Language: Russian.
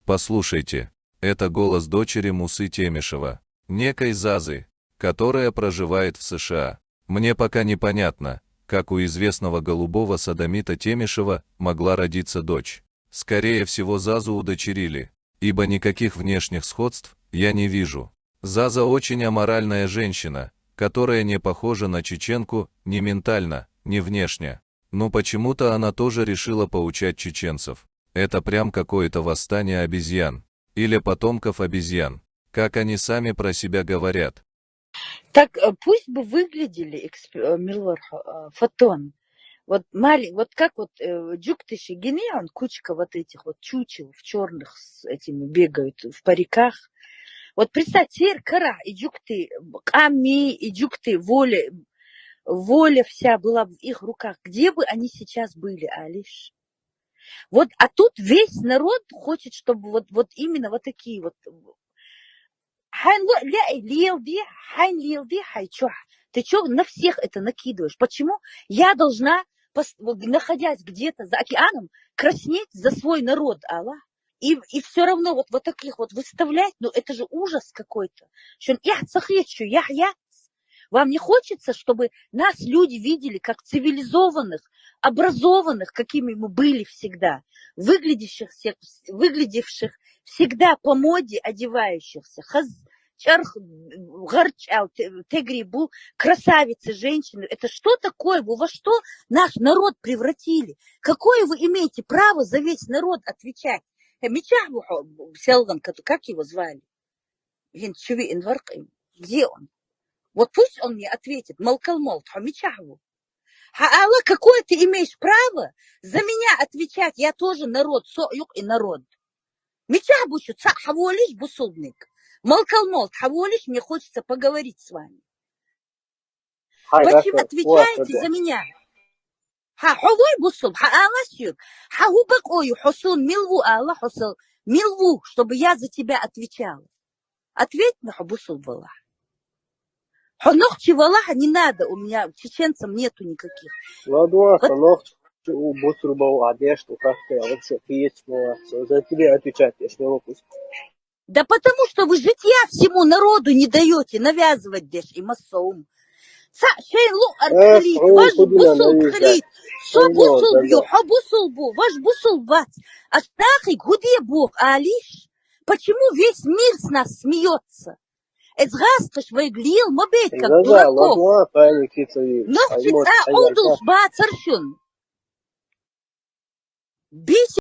Послушайте, это голос дочери Мусы Темишева, некой Зазы, которая проживает в США. Мне пока непонятно, как у известного голубого содомита Темишева могла родиться дочь. Скорее всего, Зазу удочерили, ибо никаких внешних сходств я не вижу. Заза очень аморальная женщина, которая не похожа на чеченку ни ментально, ни внешне. Но почему-то она тоже решила поучать чеченцев. Это прям какое-то восстание обезьян. Или потомков обезьян, как они сами про себя говорят. Так пусть бы выглядели Милор Фотон. Вот вот как вот Джуктыши Генеон, кучка вот этих вот чучел в черных с этими бегают в париках. Вот представь, теперь кара, и джукты, ками, и джукты, воля вся была в их руках. Где бы они сейчас были, Алиш? Вот, а тут весь народ хочет, чтобы вот именно вот такие вот. Ты что на всех это накидываешь? Почему я должна, находясь где-то за океаном, краснеть за свой народ, Аллах? И все равно вот таких вот выставлять, ну это же ужас какой-то. Вам не хочется, чтобы нас люди видели как цивилизованных, образованных, какими мы были всегда, выглядевших всегда по моде одевающихся, тегрибу, красавицы, женщины. Это что такое? Вы во что наш народ превратили? Какое вы имеете право за весь народ отвечать? Как его звали? Где он? Вот пусть он мне ответит. Малкалмол, хамичахву. Аллах, какое ты имеешь право за меня отвечать? Я тоже народ, союк и народ. Мичахбушу, хаволиш бусубник. Малкалмол, хаволиш, мне хочется поговорить с вами. Почему отвечаете за меня? Хавой бусуб, алласюк. Хавубак ою, хусун милву, Аллах хусул. Милву, чтобы я за тебя отвечала. Ответь на хабусуб, Аллах. Хонохчи валаха не надо, у меня чеченцам нету никаких. Ладно, хонохчи у бусурбау одежду, как-то вообще есть за тебя отвечать, если выпуск. Да потому что вы житья всему народу не даете навязывать деш и массоум. Шейн лу архлит, ваш бусул хлит, со бусул бью, ха бусул бу, ваш бусул бац. Астахи, где Бог, Алиш? Почему весь мир с нас смеется? Эцгастыш выглил, мобейт, как дураков. Нохчица, аудус, бацаршун. Бесит.